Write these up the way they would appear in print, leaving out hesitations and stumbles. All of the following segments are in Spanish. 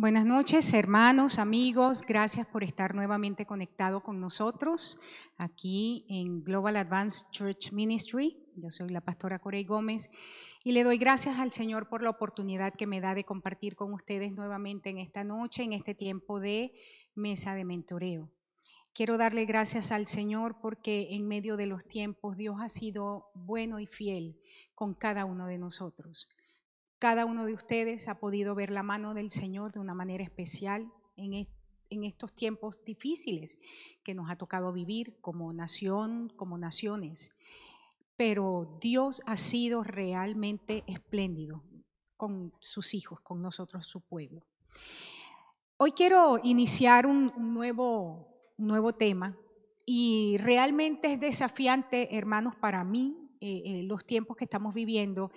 Buenas noches, hermanos, amigos. Gracias por estar nuevamente conectado con nosotros aquí en Global Advanced Church Ministry. Yo soy la pastora Corey Gómez y le doy gracias al Señor por la oportunidad que me da de compartir con ustedes nuevamente en esta noche, en este tiempo de mesa de mentoreo. Quiero darle gracias al Señor porque en medio de los tiempos Dios ha sido bueno y fiel con cada uno de nosotros. Cada uno de ustedes ha podido ver la mano del Señor de una manera especial en estos tiempos difíciles que nos ha tocado vivir como nación, como naciones. Pero Dios ha sido realmente espléndido con sus hijos, con nosotros, su pueblo. Hoy quiero iniciar un nuevo tema y realmente es desafiante, hermanos, para mí. Los tiempos que estamos viviendo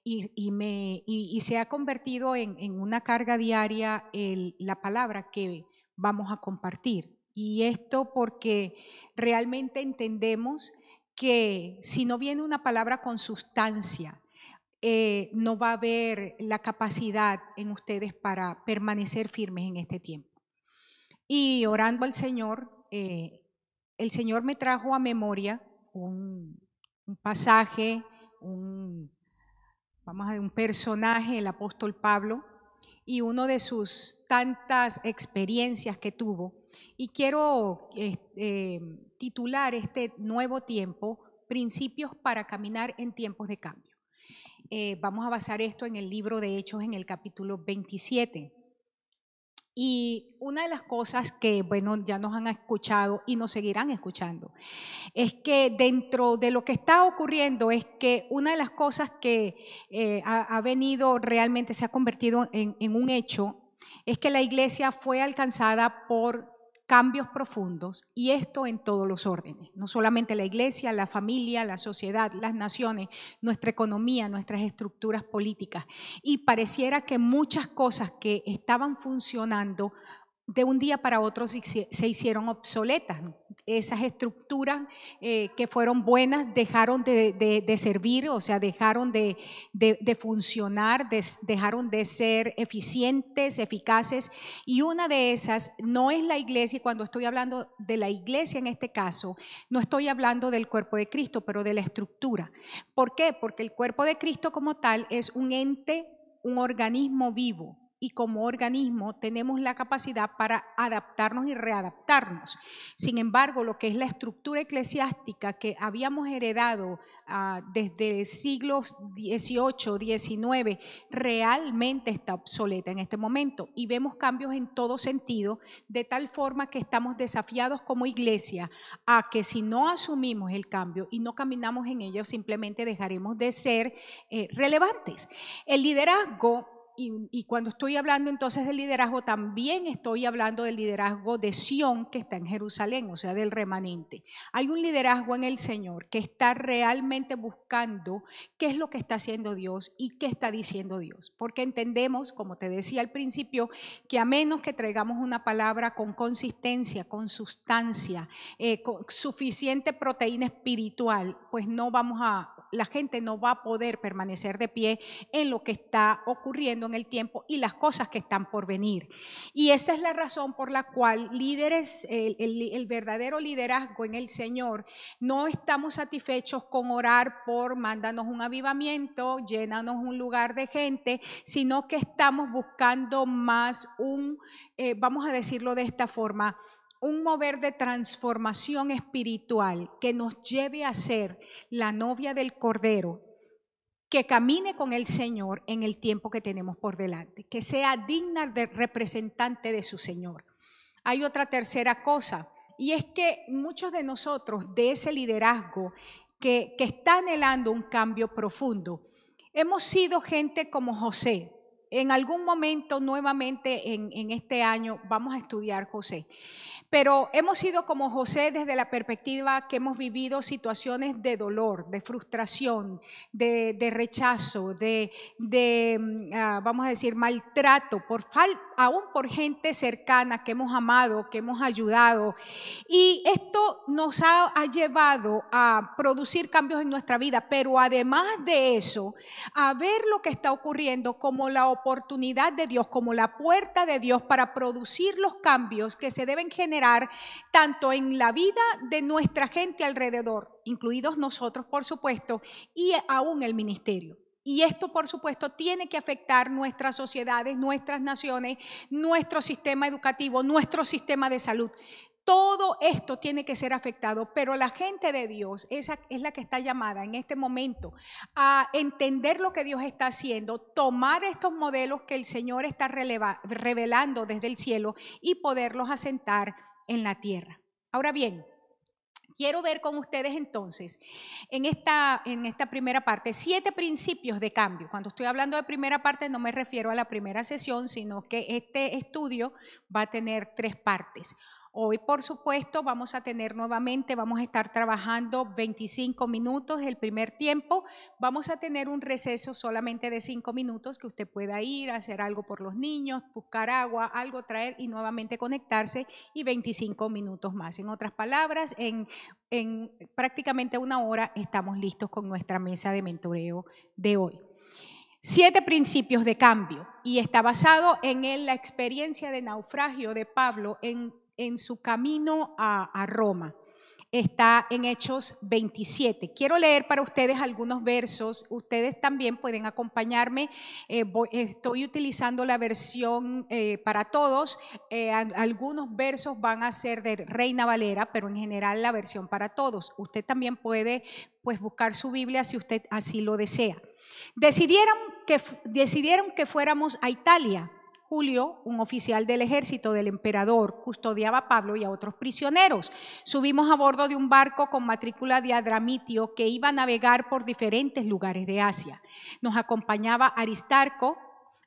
y se ha convertido en una carga diaria la palabra que vamos a compartir. Y esto porque realmente entendemos que si no viene una palabra con sustancia, no va a haber la capacidad en ustedes para permanecer firmes en este tiempo. Y orando al Señor, el Señor me trajo a memoria un pasaje, un personaje, el apóstol Pablo, y uno de sus tantas experiencias que tuvo. Y quiero titular este nuevo tiempo, Principios para caminar en tiempos de cambio. Vamos a basar esto en el libro de Hechos, en el capítulo 27. Y una de las cosas que, bueno, ya nos han escuchado y nos seguirán escuchando, es que dentro de lo que está ocurriendo es que una de las cosas que ha venido realmente, se ha convertido en un hecho, es que la iglesia fue alcanzada por cambios profundos, y esto en todos los órdenes, no solamente la iglesia, la familia, la sociedad, las naciones, nuestra economía, nuestras estructuras políticas, y pareciera que muchas cosas que estaban funcionando de un día para otro se hicieron obsoletas. Esas estructuras que fueron buenas dejaron de servir, o sea, dejaron de funcionar, dejaron de ser eficientes, eficaces, y una de esas no es la iglesia. Y cuando estoy hablando de la iglesia en este caso, no estoy hablando del cuerpo de Cristo, pero de la estructura. ¿Por qué? Porque el cuerpo de Cristo como tal es un ente, un organismo vivo. Y como organismo tenemos la capacidad para adaptarnos y readaptarnos. Sin embargo, lo que es la estructura eclesiástica que habíamos heredado desde siglos XVIII, XIX, realmente está obsoleta en este momento. Y vemos cambios en todo sentido, de tal forma que estamos desafiados como iglesia a que si no asumimos el cambio y no caminamos en ello, simplemente dejaremos de ser relevantes. El liderazgo. Y cuando estoy hablando entonces del liderazgo, también estoy hablando del liderazgo de Sión, que está en Jerusalén, o sea, del remanente. Hay un liderazgo en el Señor que está realmente buscando qué es lo que está haciendo Dios y qué está diciendo Dios. Porque entendemos, como te decía al principio, que a menos que traigamos una palabra con consistencia, con sustancia, con suficiente proteína espiritual, pues la gente no va a poder permanecer de pie en lo que está ocurriendo en el tiempo y las cosas que están por venir. Y esta es la razón por la cual líderes, el verdadero liderazgo en el Señor, no estamos satisfechos con orar por mándanos un avivamiento, llénanos un lugar de gente, sino que estamos buscando más vamos a decirlo de esta forma, un mover de transformación espiritual que nos lleve a ser la novia del Cordero, que camine con el Señor en el tiempo que tenemos por delante, que sea digna de representante de su Señor. Hay otra tercera cosa, y es que muchos de nosotros, de ese liderazgo que está anhelando un cambio profundo, hemos sido gente como José. En algún momento nuevamente en este año vamos a estudiar José. Pero hemos sido como José desde la perspectiva que hemos vivido situaciones de dolor, de frustración, de rechazo, vamos a decir, maltrato aún por gente cercana que hemos amado, que hemos ayudado. Y esto nos ha llevado a producir cambios en nuestra vida, pero además de eso, a ver lo que está ocurriendo como la oportunidad de Dios, como la puerta de Dios para producir los cambios que se deben generar tanto en la vida de nuestra gente alrededor, incluidos nosotros, por supuesto, y aún el ministerio. Y esto, por supuesto, tiene que afectar nuestras sociedades, nuestras naciones, nuestro sistema educativo, nuestro sistema de salud. Todo esto tiene que ser afectado, pero la gente de Dios esa es la que está llamada en este momento a entender lo que Dios está haciendo, tomar estos modelos que el Señor está revelando desde el cielo y poderlos asentar en la tierra. Ahora bien, quiero ver con ustedes entonces en esta primera parte 7 principios de cambio. Cuando estoy hablando de primera parte no me refiero a la primera sesión, sino que este estudio va a tener 3 partes. Hoy, por supuesto, vamos a estar trabajando 25 minutos el primer tiempo. Vamos a tener un receso solamente de 5 minutos que usted pueda ir a hacer algo por los niños, buscar agua, algo traer y nuevamente conectarse, y 25 minutos más. En otras palabras, en prácticamente 1 hora estamos listos con nuestra mesa de mentoreo de hoy. 7 principios de cambio, y está basado en la experiencia de naufragio de Pablo en su camino a Roma. Está en Hechos 27. Quiero leer para ustedes algunos versos. Ustedes también pueden acompañarme. Estoy utilizando la versión para todos. Algunos versos van a ser de Reina Valera, pero en general la versión para todos. Usted también puede buscar su Biblia si usted así lo desea. Decidieron que fuéramos a Italia. Julio, un oficial del ejército del emperador, custodiaba a Pablo y a otros prisioneros. Subimos a bordo de un barco con matrícula de Adramitio que iba a navegar por diferentes lugares de Asia. Nos acompañaba Aristarco.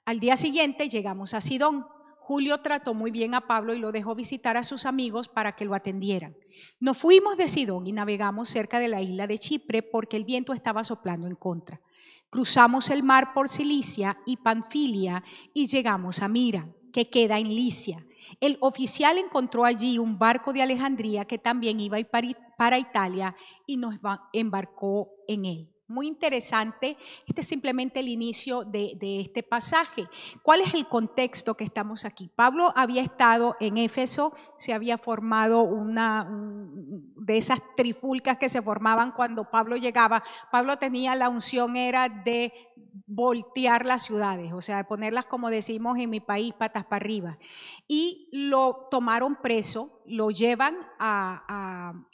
Al día siguiente llegamos a Sidón. Julio trató muy bien a Pablo y lo dejó visitar a sus amigos para que lo atendieran. Nos fuimos de Sidón y navegamos cerca de la isla de Chipre porque el viento estaba soplando en contra. Cruzamos el mar por Cilicia y Panfilia y llegamos a Mira, que queda en Licia. El oficial encontró allí un barco de Alejandría que también iba para Italia y nos embarcó en él. Muy interesante. Este es simplemente el inicio de este pasaje. ¿Cuál es el contexto que estamos aquí? Pablo había estado en Éfeso, se había formado una de esas trifulcas que se formaban cuando Pablo llegaba. Pablo tenía la unción, era de voltear las ciudades, o sea, de ponerlas, como decimos en mi país, patas para arriba. Y lo tomaron preso, lo llevan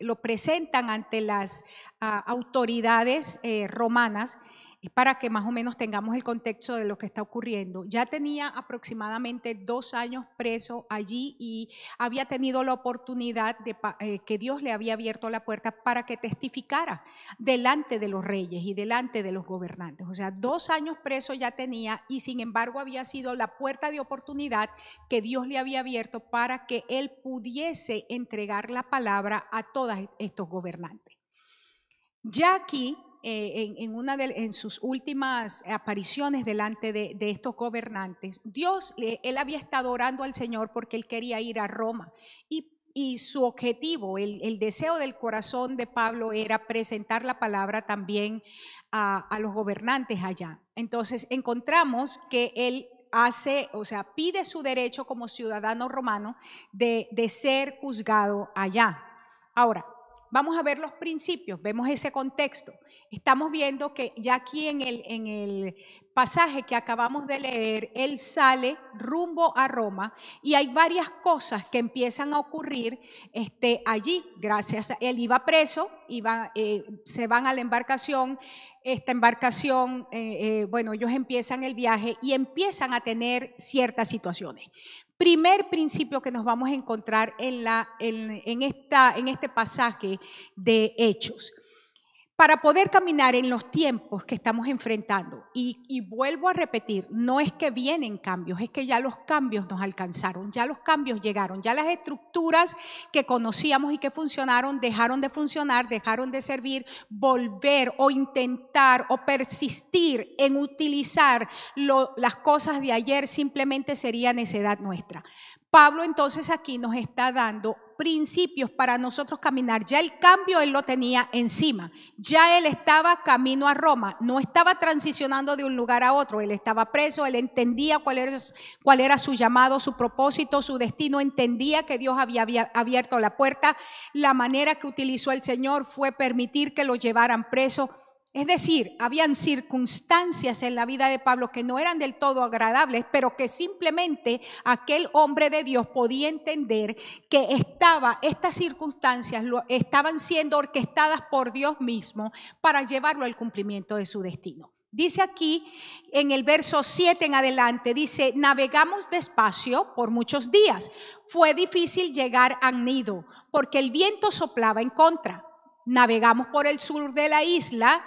lo presentan ante las autoridades romanas, para que más o menos tengamos el contexto de lo que está ocurriendo. Ya tenía aproximadamente 2 años preso allí y había tenido la oportunidad de que Dios le había abierto la puerta para que testificara delante de los reyes y delante de los gobernantes. O sea, 2 años preso ya tenía, y sin embargo había sido la puerta de oportunidad que Dios le había abierto para que él pudiese entregar la palabra a todos estos gobernantes. Ya aquí, en sus últimas apariciones delante de estos gobernantes, él había estado orando al Señor porque él quería ir a Roma, y su objetivo, el deseo del corazón de Pablo era presentar la palabra también a los gobernantes allá. Entonces encontramos que él pide su derecho como ciudadano romano de ser juzgado allá. Ahora, vamos a ver los principios, vemos ese contexto. Estamos viendo que ya aquí en el pasaje que acabamos de leer, él sale rumbo a Roma y hay varias cosas que empiezan a ocurrir allí. Él iba preso, se van a la embarcación. Esta embarcación, ellos empiezan el viaje y empiezan a tener ciertas situaciones. Primer principio que nos vamos a encontrar en este pasaje de Hechos. para poder caminar en los tiempos que estamos enfrentando. Y vuelvo a repetir, no es que vienen cambios, es que ya los cambios nos alcanzaron, ya los cambios llegaron, ya las estructuras que conocíamos y que funcionaron dejaron de funcionar, dejaron de servir. Volver o intentar o persistir en utilizar las cosas de ayer simplemente sería necedad nuestra. Pablo entonces aquí nos está dando principios para nosotros caminar. Ya el cambio él lo tenía encima. Ya él estaba camino a Roma. No estaba transicionando de un lugar a otro. Él estaba preso. Él entendía cuál era su llamado, su propósito, su destino. Entendía que Dios había abierto la puerta. La manera que utilizó el Señor fue permitir que lo llevaran preso. Es decir, habían circunstancias en la vida de Pablo que no eran del todo agradables, pero que simplemente aquel hombre de Dios podía entender que estas circunstancias estaban siendo orquestadas por Dios mismo para llevarlo al cumplimiento de su destino. Dice aquí en el verso 7 en adelante, dice: navegamos despacio por muchos días. Fue difícil llegar a Gnido porque el viento soplaba en contra. Navegamos por el sur de la isla.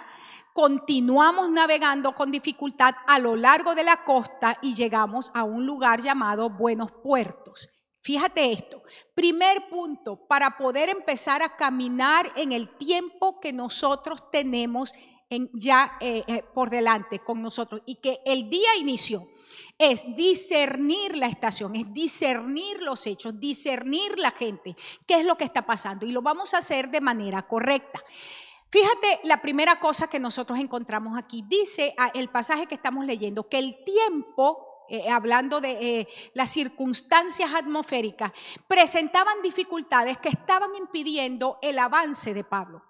Continuamos navegando con dificultad a lo largo de la costa y llegamos a un lugar llamado Buenos Puertos. Fíjate esto, primer punto, para poder empezar a caminar en el tiempo que nosotros tenemos por delante con nosotros y que el día inició, es discernir la estación, es discernir los hechos, discernir la gente, qué es lo que está pasando, y lo vamos a hacer de manera correcta. Fíjate la primera cosa que nosotros encontramos aquí. Dice el pasaje que estamos leyendo que el tiempo, hablando de las circunstancias atmosféricas, presentaban dificultades que estaban impidiendo el avance de Pablo.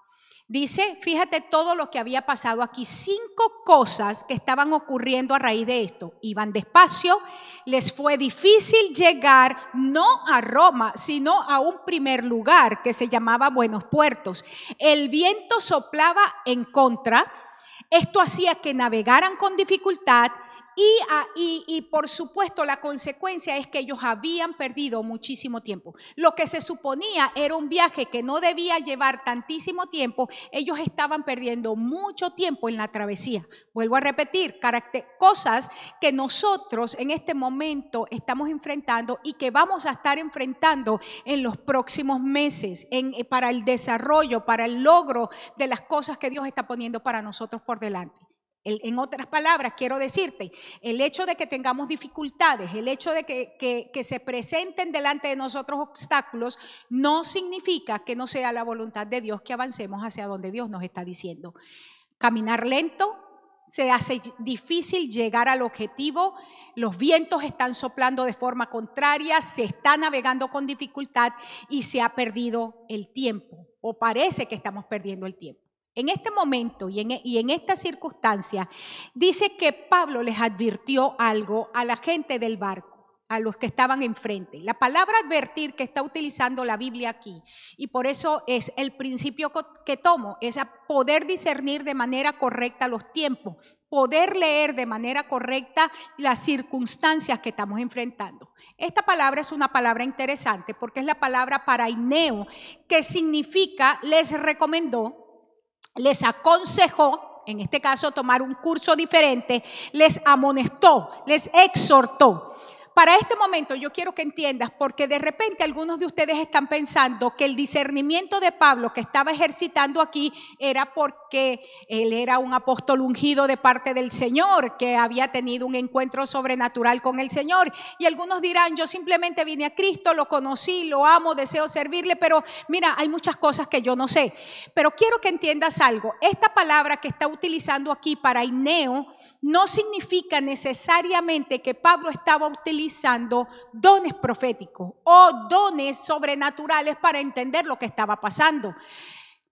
Dice, fíjate todo lo que había pasado aquí, 5 cosas que estaban ocurriendo a raíz de esto. Iban despacio, les fue difícil llegar no a Roma, sino a un primer lugar que se llamaba Buenos Puertos. El viento soplaba en contra, esto hacía que navegaran con dificultad. Y por supuesto la consecuencia es que ellos habían perdido muchísimo tiempo. Lo que se suponía era un viaje que no debía llevar tantísimo tiempo, ellos estaban perdiendo mucho tiempo en la travesía. Vuelvo a repetir, cosas que nosotros en este momento estamos enfrentando y que vamos a estar enfrentando en los próximos meses para el desarrollo, para el logro de las cosas que Dios está poniendo para nosotros por delante. En otras palabras, quiero decirte, el hecho de que tengamos dificultades, el hecho de que se presenten delante de nosotros obstáculos, no significa que no sea la voluntad de Dios que avancemos hacia donde Dios nos está diciendo. Caminar lento, se hace difícil llegar al objetivo, los vientos están soplando de forma contraria, se está navegando con dificultad y se ha perdido el tiempo, o parece que estamos perdiendo el tiempo. En este momento y en esta circunstancia, dice que Pablo les advirtió algo a la gente del barco, a los que estaban enfrente. La palabra advertir que está utilizando la Biblia aquí, y por eso es el principio que tomo, es a poder discernir de manera correcta los tiempos, poder leer de manera correcta las circunstancias que estamos enfrentando. Esta palabra es una palabra interesante porque es la palabra paraineo, que significa les recomendó, les aconsejó, en este caso tomar un curso diferente, les amonestó, les exhortó. Para este momento yo quiero que entiendas, porque de repente algunos de ustedes están pensando que el discernimiento de Pablo que estaba ejercitando aquí era porque él era un apóstol ungido de parte del Señor, que había tenido un encuentro sobrenatural con el Señor. Y algunos dirán, yo simplemente vine a Cristo, lo conocí, lo amo, deseo servirle, pero mira, hay muchas cosas que yo no sé. Pero quiero que entiendas algo, esta palabra que está utilizando aquí, paraineo, no significa necesariamente que Pablo estaba utilizando dones proféticos o dones sobrenaturales para entender lo que estaba pasando.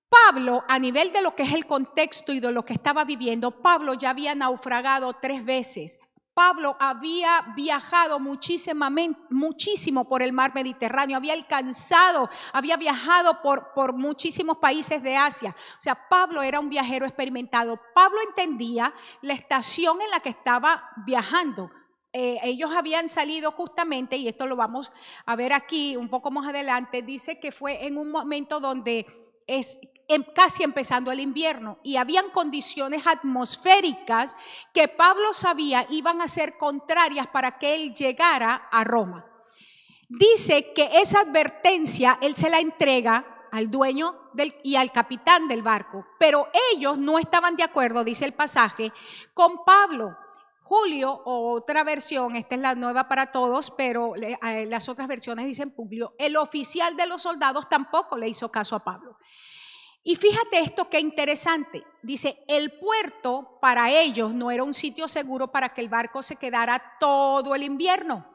Pablo, a nivel de lo que es el contexto y de lo que estaba viviendo, Pablo ya había naufragado 3 veces. Pablo había viajado muchísimo por el mar Mediterráneo, había viajado por muchísimos países de Asia. O sea, Pablo era un viajero experimentado. Pablo entendía la estación en la que estaba viajando. Ellos habían salido justamente, y esto lo vamos a ver aquí un poco más adelante, dice que fue en un momento donde casi empezando el invierno, y habían condiciones atmosféricas que Pablo sabía iban a ser contrarias para que él llegara a Roma. Dice que esa advertencia él se la entrega al dueño y al capitán del barco, pero ellos no estaban de acuerdo, dice el pasaje, con Pablo. Julio, o otra versión, esta es la nueva para todos, pero las otras versiones dicen Publio, el oficial de los soldados tampoco le hizo caso a Pablo. Y fíjate esto qué interesante, dice, el puerto para ellos no era un sitio seguro para que el barco se quedara todo el invierno.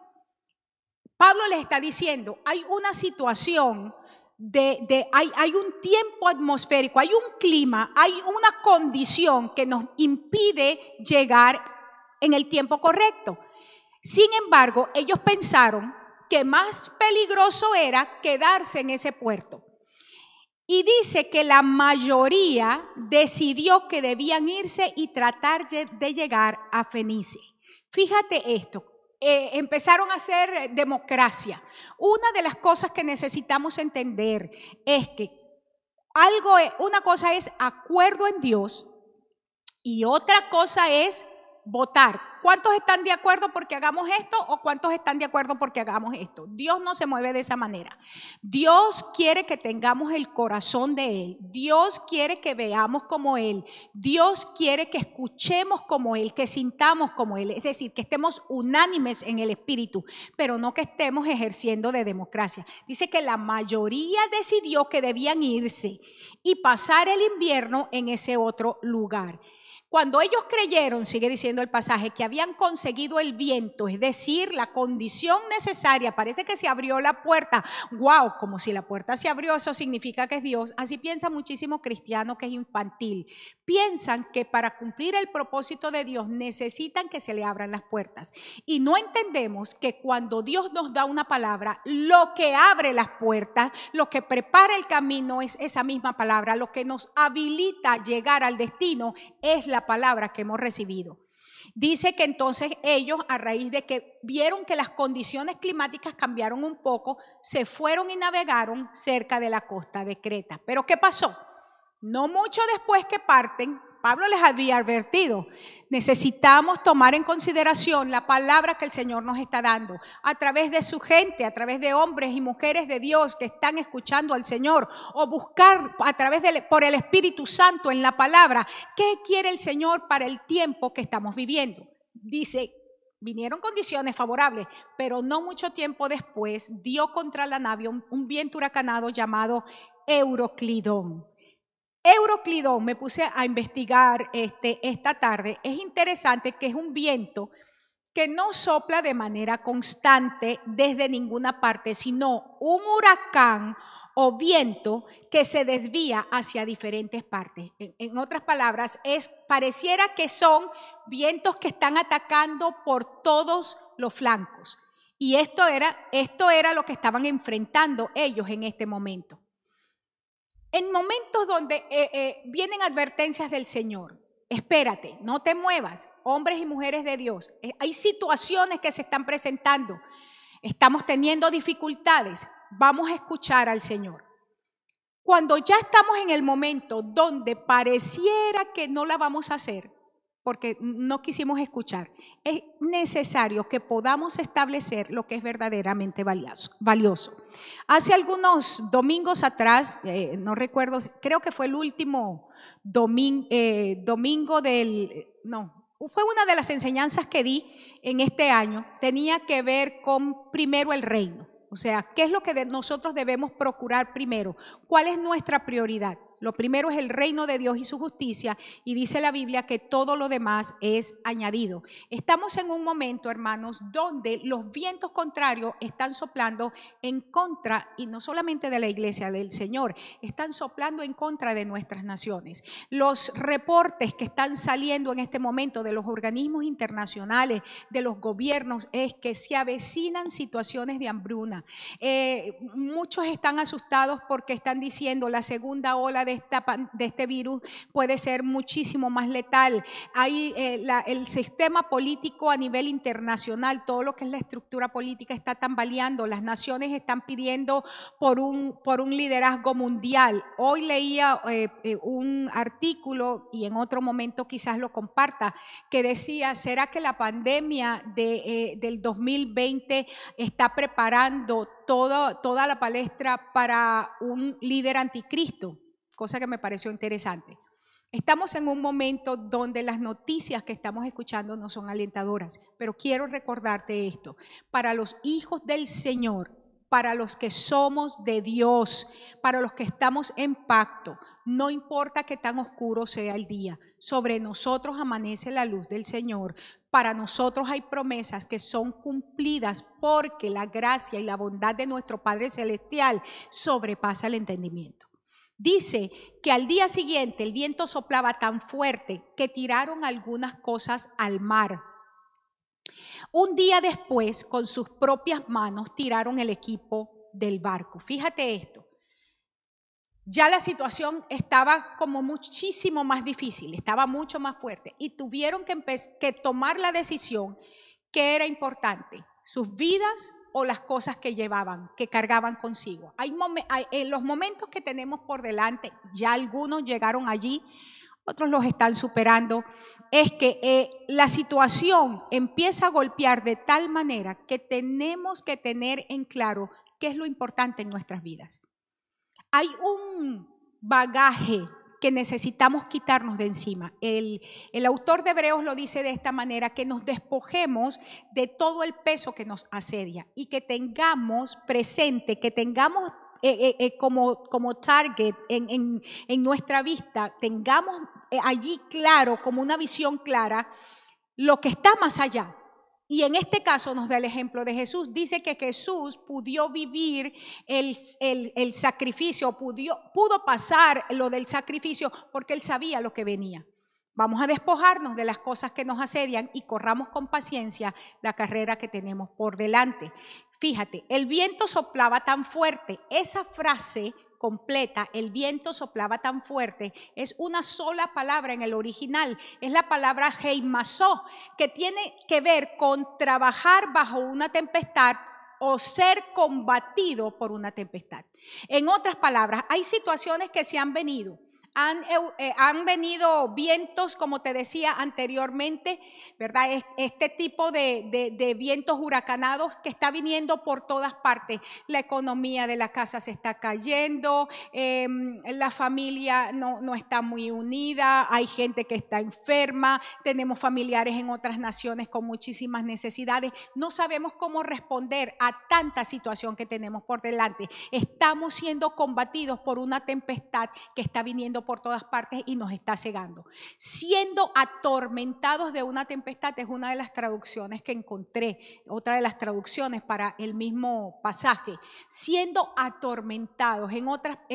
Pablo les está diciendo, hay una situación hay un tiempo atmosférico, hay un clima, hay una condición que nos impide llegar en el tiempo correcto. Sin embargo, ellos pensaron que más peligroso era quedarse en ese puerto. Y dice que la mayoría decidió que debían irse y tratar de llegar a Fenice. Fíjate esto. Empezaron a hacer democracia. Una de las cosas que necesitamos entender es que una cosa es acuerdo en Dios y otra cosa es votar. ¿Cuántos están de acuerdo porque hagamos esto o cuántos están de acuerdo porque hagamos esto? Dios no se mueve de esa manera. Dios quiere que tengamos el corazón de Él. Dios quiere que veamos como Él. Dios quiere que escuchemos como Él, que sintamos como Él. Es decir, que estemos unánimes en el espíritu, pero no que estemos ejerciendo de democracia. Dice que la mayoría decidió que debían irse y pasar el invierno en ese otro lugar. Cuando ellos creyeron, sigue diciendo el pasaje, que habían conseguido el viento, es decir, la condición necesaria, parece que se abrió la puerta. ¡Wow! Como si la puerta se abrió, eso significa que es Dios. Así piensa muchísimo cristiano que es infantil. Piensan que para cumplir el propósito de Dios necesitan que se le abran las puertas. Y no entendemos que cuando Dios nos da una palabra, lo que abre las puertas, lo que prepara el camino es esa misma palabra. Lo que nos habilita a llegar al destino es la palabra que hemos recibido. Dice que entonces ellos, a raíz de que vieron que las condiciones climáticas cambiaron un poco, se fueron y navegaron cerca de la costa de Creta. ¿Pero qué pasó? No mucho después que parten, Pablo les había advertido, necesitamos tomar en consideración la palabra que el Señor nos está dando a través de su gente, a través de hombres y mujeres de Dios que están escuchando al Señor, o buscar a través por el Espíritu Santo en la palabra, ¿qué quiere el Señor para el tiempo que estamos viviendo? Dice, vinieron condiciones favorables, pero no mucho tiempo después dio contra la nave un viento huracanado llamado Euroclidón. Euroclidón, me puse a investigar esta tarde, es interesante que es un viento que no sopla de manera constante desde ninguna parte, sino un huracán o viento que se desvía hacia diferentes partes. En otras palabras, pareciera que son vientos que están atacando por todos los flancos. Y esto era lo que estaban enfrentando ellos en este momento. En momentos donde vienen advertencias del Señor, espérate, no te muevas, hombres y mujeres de Dios. Hay situaciones que se están presentando, estamos teniendo dificultades, vamos a escuchar al Señor. Cuando ya estamos en el momento donde pareciera que no la vamos a hacer, porque no quisimos escuchar, es necesario que podamos establecer lo que es verdaderamente valioso. Hace algunos domingos atrás, no recuerdo, creo que fue el último domingo fue una de las enseñanzas que di en este año, tenía que ver con primero el reino. O sea, ¿qué es lo que nosotros debemos procurar primero? ¿Cuál es nuestra prioridad? Lo primero es el reino de Dios y su justicia, y dice la Biblia que todo lo demás es añadido. Estamos en un momento, hermanos, donde los vientos contrarios están soplando en contra, y no solamente de la iglesia del Señor, están soplando en contra de nuestras naciones. Los reportes que están saliendo en este momento de los organismos internacionales, de los gobiernos, es que se avecinan situaciones de hambruna. Muchos están asustados porque están diciendo la segunda ola de este virus puede ser muchísimo más letal. Hay el sistema político a nivel internacional, todo lo que es la estructura política está tambaleando. Las naciones están pidiendo por un liderazgo mundial. Hoy leía un artículo, y en otro momento quizás lo comparta, que decía, ¿será que la pandemia del 2020 está preparando toda la palestra para un líder anticristo? Cosa que me pareció interesante. Estamos en un momento donde las noticias que estamos escuchando no son alentadoras, pero quiero recordarte esto: para los hijos del Señor, para los que somos de Dios, para los que estamos en pacto, no importa que tan oscuro sea el día, sobre nosotros amanece la luz del Señor. Para nosotros hay promesas que son cumplidas porque la gracia y la bondad de nuestro Padre Celestial sobrepasa el entendimiento. Dice que al día siguiente el viento soplaba tan fuerte que tiraron algunas cosas al mar. Un día después, con sus propias manos, tiraron el equipo del barco. Fíjate esto. Ya la situación estaba como muchísimo más difícil, estaba mucho más fuerte y tuvieron que tomar la decisión que era importante, sus vidas o las cosas que llevaban, que cargaban consigo. En los momentos que tenemos por delante, ya algunos llegaron allí, otros los están superando, es que la situación empieza a golpear de tal manera que tenemos que tener en claro qué es lo importante en nuestras vidas. Hay un bagaje que necesitamos quitarnos de encima. El autor de Hebreos lo dice de esta manera: que nos despojemos de todo el peso que nos asedia y que tengamos presente, que tengamos como target en nuestra vista, tengamos allí claro, como una visión clara, lo que está más allá. Y en este caso nos da el ejemplo de Jesús. Dice que Jesús pudo vivir el sacrificio, pudo pasar lo del sacrificio porque él sabía lo que venía. Vamos a despojarnos de las cosas que nos asedian y corramos con paciencia la carrera que tenemos por delante. Fíjate, el viento soplaba tan fuerte. Esa frase completa, el viento soplaba tan fuerte, es una sola palabra en el original, es la palabra heimasó, que tiene que ver con trabajar bajo una tempestad o ser combatido por una tempestad. En otras palabras, hay situaciones que se han venido. Han venido vientos, como te decía anteriormente, ¿verdad? Este tipo de vientos huracanados que está viniendo por todas partes. La economía de la casa se está cayendo, la familia no está muy unida, hay gente que está enferma, tenemos familiares en otras naciones con muchísimas necesidades. No sabemos cómo responder a tanta situación que tenemos por delante. Estamos siendo combatidos por una tempestad que está viniendo por todas partes y nos está cegando. Siendo atormentados de una tempestad es una de las traducciones que encontré, otra de las traducciones para el mismo pasaje. Siendo atormentados, en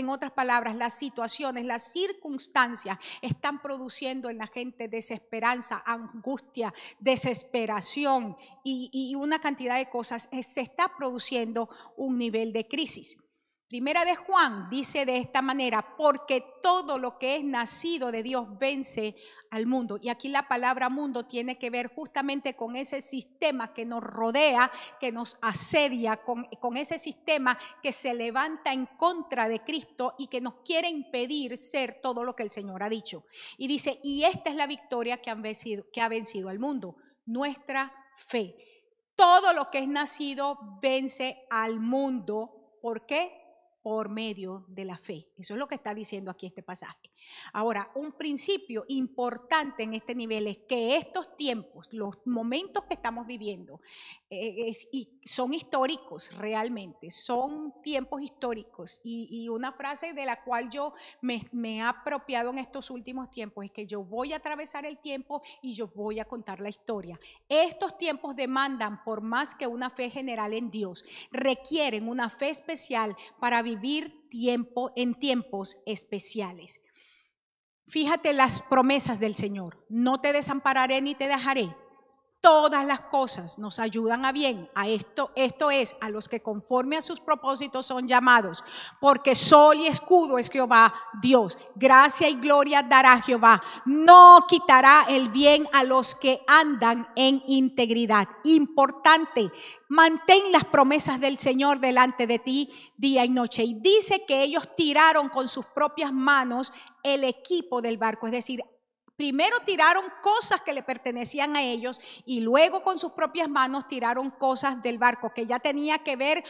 otras palabras, las situaciones, las circunstancias están produciendo en la gente desesperanza, angustia, desesperación y una cantidad de cosas. Se está produciendo un nivel de crisis. Primera de Juan dice de esta manera: porque todo lo que es nacido de Dios vence al mundo. Y aquí la palabra mundo tiene que ver justamente con ese sistema que nos rodea, que nos asedia, con ese sistema que se levanta en contra de Cristo y que nos quiere impedir ser todo lo que el Señor ha dicho. Y dice, y esta es la victoria que ha vencido al mundo, nuestra fe. Todo lo que es nacido vence al mundo. ¿Por qué? Por medio de la fe. Eso es lo que está diciendo aquí este pasaje. Ahora, un principio importante en este nivel es que estos tiempos, los momentos que estamos viviendo, y son históricos realmente, son tiempos históricos. Y una frase de la cual yo me he apropiado en estos últimos tiempos es que yo voy a atravesar el tiempo y yo voy a contar la historia. Estos tiempos demandan, por más que una fe general en Dios, requieren una fe especial para vivir en tiempos especiales. Fíjate las promesas del Señor: no te desampararé ni te dejaré. todas las cosas nos ayudan a bien. Esto es, a los que conforme a sus propósitos son llamados. Porque sol y escudo es Jehová Dios. Gracia y gloria dará Jehová. No quitará el bien a los que andan en integridad. Importante, mantén las promesas del Señor delante de ti día y noche. Y dice que ellos tiraron con sus propias manos el equipo del barco, es decir, primero tiraron cosas que le pertenecían a ellos y luego con sus propias manos tiraron cosas del barco que ya tenía que ver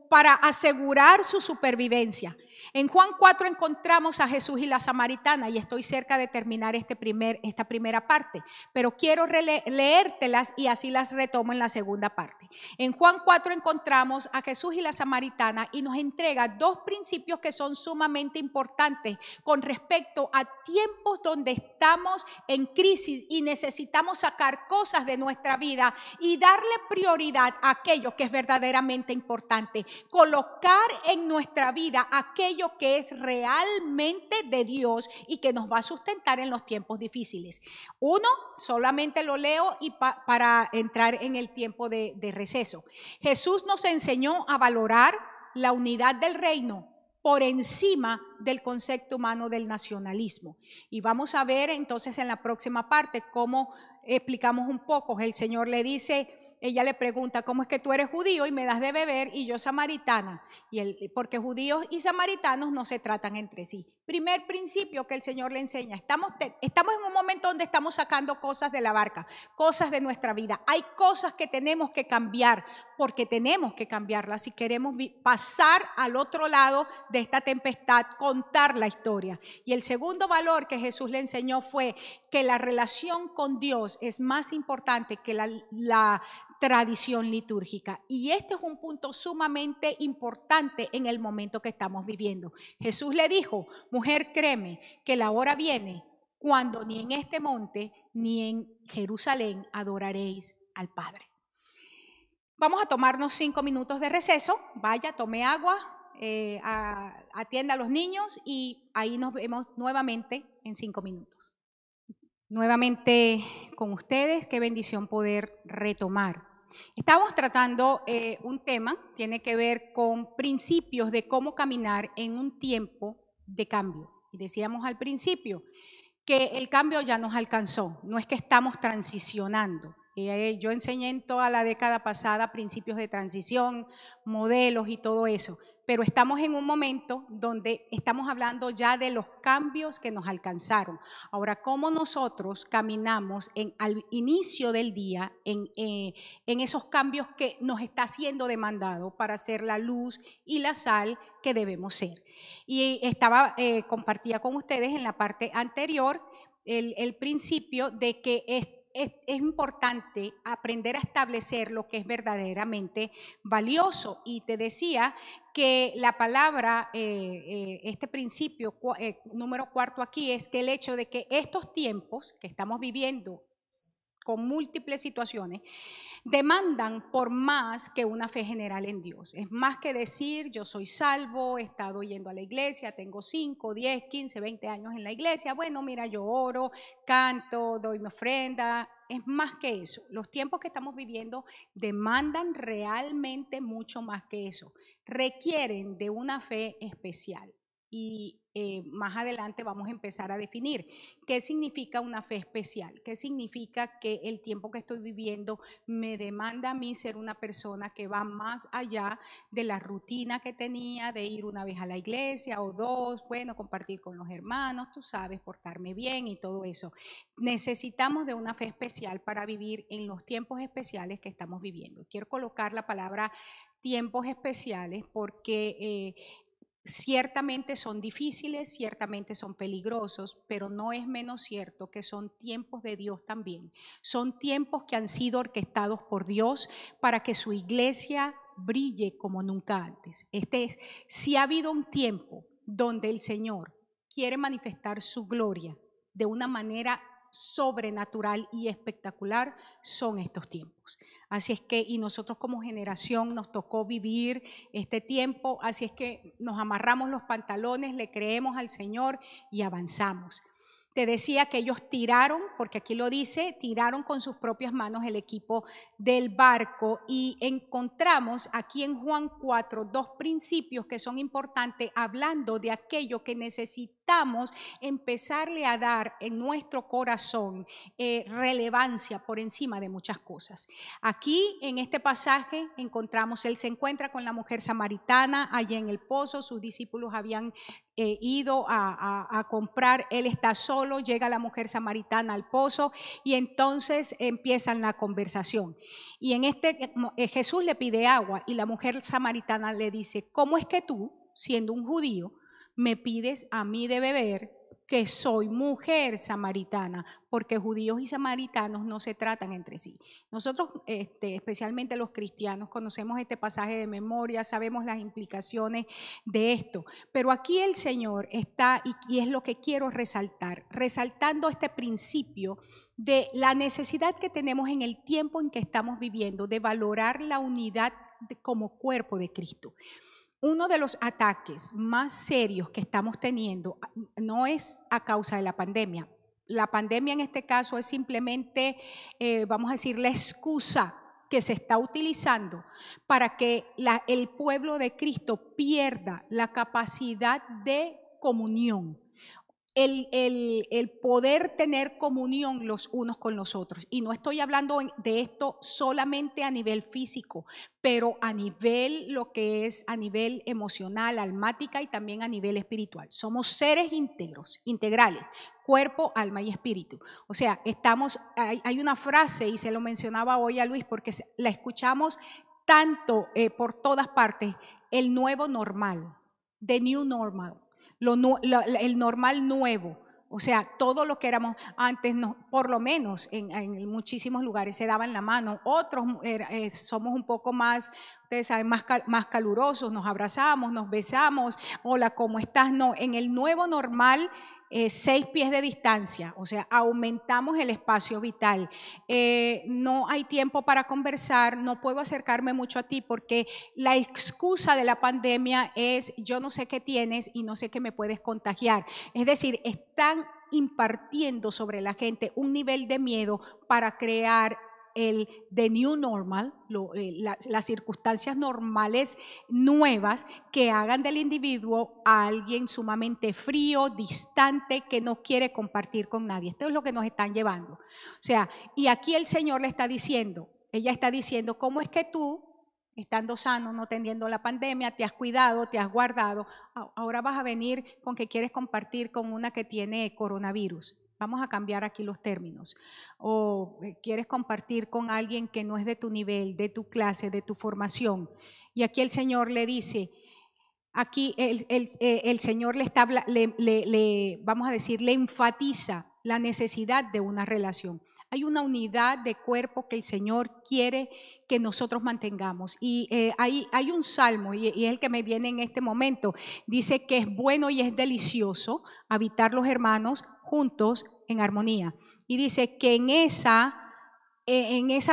para asegurar su supervivencia. En Juan 4 encontramos a Jesús y la samaritana y estoy cerca de terminar esta primera parte, pero quiero leértelas y así las retomo en la segunda parte. En Juan 4 encontramos a Jesús y la samaritana y nos entrega dos principios que son sumamente importantes con respecto a tiempos donde estamos en crisis y necesitamos sacar cosas de nuestra vida y darle prioridad a aquello que es verdaderamente importante, colocar en nuestra vida aquello que es realmente de Dios y que nos va a sustentar en los tiempos difíciles. Uno, solamente lo leo y para entrar en el tiempo de receso. Jesús nos enseñó a valorar la unidad del reino por encima del concepto humano del nacionalismo. Y vamos a ver entonces en la próxima parte cómo explicamos un poco. El Señor le dice, ella le pregunta, ¿cómo es que tú eres judío y me das de beber y yo samaritana? Porque judíos y samaritanos no se tratan entre sí. Primer principio que el Señor le enseña, estamos en un momento donde estamos sacando cosas de la barca, cosas de nuestra vida. Hay cosas que tenemos que cambiar porque tenemos que cambiarlas si queremos pasar al otro lado de esta tempestad, contar la historia. Y el segundo valor que Jesús le enseñó fue que la relación con Dios es más importante que la tradición litúrgica. Y este es un punto sumamente importante en el momento que estamos viviendo. Jesús le dijo, mujer, créeme que la hora viene cuando ni en este monte ni en Jerusalén adoraréis al Padre. Vamos a tomarnos 5 minutos de receso. Vaya, tome agua, atienda a los niños y ahí nos vemos nuevamente en 5 minutos. Nuevamente con ustedes, qué bendición poder retomar. Estamos tratando un tema, tiene que ver con principios de cómo caminar en un tiempo de cambio. Y decíamos al principio que el cambio ya nos alcanzó, no es que estamos transicionando. Yo enseñé en toda la década pasada principios de transición, modelos y todo eso, pero estamos en un momento donde estamos hablando ya de los cambios que nos alcanzaron. Ahora, ¿cómo nosotros caminamos al inicio del día en esos cambios que nos está siendo demandado para ser la luz y la sal que debemos ser? Y compartía con ustedes en la parte anterior el principio de que es importante aprender a establecer lo que es verdaderamente valioso. Y te decía que la palabra, este principio número 4 aquí es que el hecho de que estos tiempos que estamos viviendo con múltiples situaciones demandan por más que una fe general en Dios. Es más que decir yo soy salvo, he estado yendo a la iglesia, tengo 5, 10, 15, 20 años en la iglesia, bueno, mira, yo oro, canto, doy mi ofrenda. Es más que eso. Los tiempos que estamos viviendo demandan realmente mucho más que eso. Requieren de una fe especial. Y más adelante vamos a empezar a definir qué significa una fe especial, qué significa que el tiempo que estoy viviendo me demanda a mí ser una persona que va más allá de la rutina que tenía de ir una vez a la iglesia o dos, bueno, compartir con los hermanos, tú sabes, portarme bien y todo eso. Necesitamos de una fe especial para vivir en los tiempos especiales que estamos viviendo. Quiero colocar la palabra tiempos especiales porque ciertamente son difíciles, ciertamente son peligrosos, pero no es menos cierto que son tiempos de Dios también. Son tiempos que han sido orquestados por Dios para que su iglesia brille como nunca antes. Si ha habido un tiempo donde el Señor quiere manifestar su gloria de una manera sobrenatural y espectacular, son estos tiempos. Así es que, y nosotros como generación nos tocó vivir este tiempo, así es que nos amarramos los pantalones, le creemos al Señor y avanzamos. Te decía que ellos tiraron, porque aquí lo dice, tiraron con sus propias manos el equipo del barco, y encontramos aquí en Juan 4 dos principios que son importantes hablando de aquello que necesitamos empezarle a dar en nuestro corazón relevancia por encima de muchas cosas. Aquí en este pasaje encontramos, él se encuentra con la mujer samaritana allí en el pozo, sus discípulos habían ido a comprar, él está solo, llega la mujer samaritana al pozo y entonces empiezan la conversación. Y en Jesús le pide agua y la mujer samaritana le dice: ¿cómo es que tú, siendo un judío, me pides a mí de beber, que soy mujer samaritana? Porque judíos y samaritanos no se tratan entre sí. Nosotros, especialmente los cristianos, conocemos este pasaje de memoria, sabemos las implicaciones de esto, pero aquí el Señor está, y es lo que quiero resaltar, resaltando este principio de la necesidad que tenemos en el tiempo en que estamos viviendo de valorar la unidad como cuerpo de Cristo. Uno de los ataques más serios que estamos teniendo no es a causa de la pandemia. La pandemia en este caso es simplemente, vamos a decir, la excusa que se está utilizando para que el pueblo de Cristo pierda la capacidad de comunión. El poder tener comunión los unos con los otros. Y no estoy hablando de esto solamente a nivel físico, pero a nivel, lo que es a nivel emocional, almática y también a nivel espiritual. Somos seres íntegros, integrales, cuerpo, alma y espíritu. O sea, hay una frase, y se lo mencionaba hoy a Luis porque la escuchamos tanto por todas partes: el nuevo normal, the new normal. El normal nuevo, o sea, todo lo que éramos antes, por lo menos en muchísimos lugares se daban la mano, otros somos un poco más, ustedes saben, más calurosos, nos abrazamos, nos besamos, hola, ¿cómo estás? No, en el nuevo normal, 6 pies de distancia, o sea, aumentamos el espacio vital. No hay tiempo para conversar, no puedo acercarme mucho a ti porque la excusa de la pandemia es: yo no sé qué tienes y no sé qué me puedes contagiar. Es decir, están impartiendo sobre la gente un nivel de miedo para crear the new normal, las circunstancias normales nuevas que hagan del individuo a alguien sumamente frío, distante, que no quiere compartir con nadie. Esto es lo que nos están llevando. O sea, y aquí el Señor le está diciendo, ella está diciendo: ¿cómo es que tú, estando sano, no teniendo la pandemia, te has cuidado, te has guardado, ahora vas a venir con que quieres compartir con una que tiene coronavirus? Vamos a cambiar aquí los términos. O quieres compartir con alguien que no es de tu nivel, de tu clase, de tu formación. Y aquí el Señor le dice, aquí el Señor vamos a decir, le enfatiza la necesidad de una relación. Hay una unidad de cuerpo que el Señor quiere que nosotros mantengamos. Y hay un salmo, y es el que me viene en este momento. Dice que es bueno y es delicioso habitar los hermanos juntos en armonía. Y dice que en esa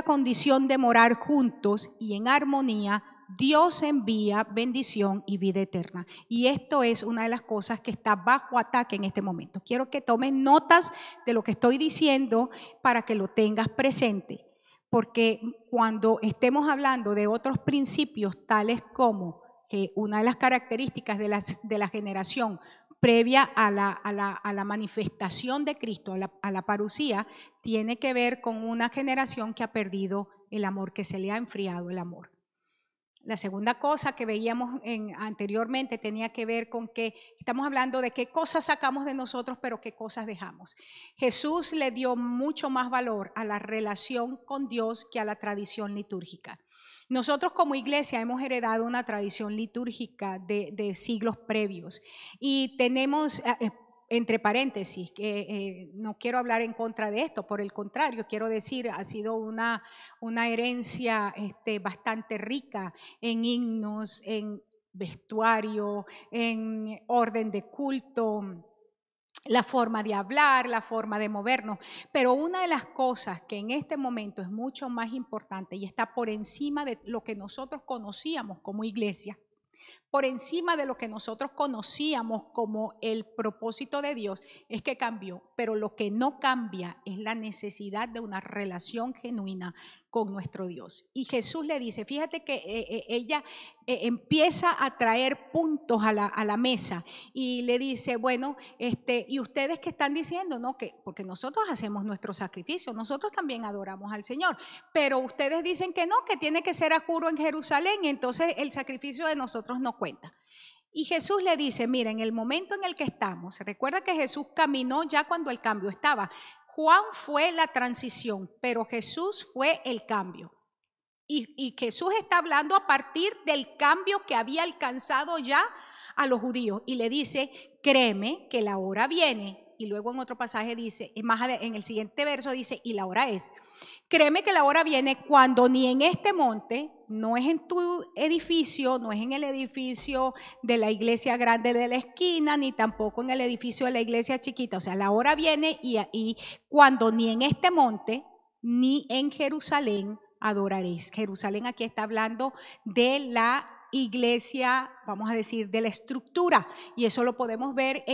condición de morar juntos y en armonía, Dios envía bendición y vida eterna. Y esto es una de las cosas que está bajo ataque en este momento. Quiero que tomen notas de lo que estoy diciendo para que lo tengas presente. Porque cuando estemos hablando de otros principios, tales como que una de las características de la generación previa a la manifestación de Cristo, a la parucía, tiene que ver con una generación que ha perdido el amor, que se le ha enfriado el amor. La segunda cosa que veíamos anteriormente tenía que ver con que estamos hablando de qué cosas sacamos de nosotros, pero qué cosas dejamos. Jesús le dio mucho más valor a la relación con Dios que a la tradición litúrgica. Nosotros como iglesia hemos heredado una tradición litúrgica de siglos previos y tenemos, entre paréntesis, que no quiero hablar en contra de esto, por el contrario, quiero decir, ha sido una herencia bastante rica en himnos, en vestuario, en orden de culto, la forma de hablar, la forma de movernos. Pero una de las cosas que en este momento es mucho más importante y está por encima de lo que nosotros conocíamos como iglesia, por encima de lo que nosotros conocíamos como el propósito de Dios, es que cambió. Pero lo que no cambia es la necesidad de una relación genuina con nuestro Dios. Y Jesús le dice, fíjate que ella empieza a traer puntos a la mesa y le dice, bueno, y ustedes que están diciendo, ¿no? Que porque nosotros hacemos nuestro sacrificio, nosotros también adoramos al Señor, pero ustedes dicen que no, que tiene que ser a juro en Jerusalén, y entonces el sacrificio de nosotros no cuenta. Y Jesús le dice, mira, en el momento en el que estamos, recuerda que Jesús caminó ya cuando el cambio estaba. Juan fue la transición, pero Jesús fue el cambio. Y Jesús está hablando a partir del cambio que había alcanzado ya a los judíos. Y le dice, créeme que la hora viene. Y luego en otro pasaje dice, en el siguiente verso dice, y la hora es. Créeme que la hora viene cuando ni en este monte, no es en tu edificio, no es en el edificio de la iglesia grande de la esquina, ni tampoco en el edificio de la iglesia chiquita. O sea, la hora viene y cuando ni en este monte, ni en Jerusalén adoraréis. Jerusalén aquí está hablando de la iglesia, vamos a decir, de la estructura, y eso lo podemos ver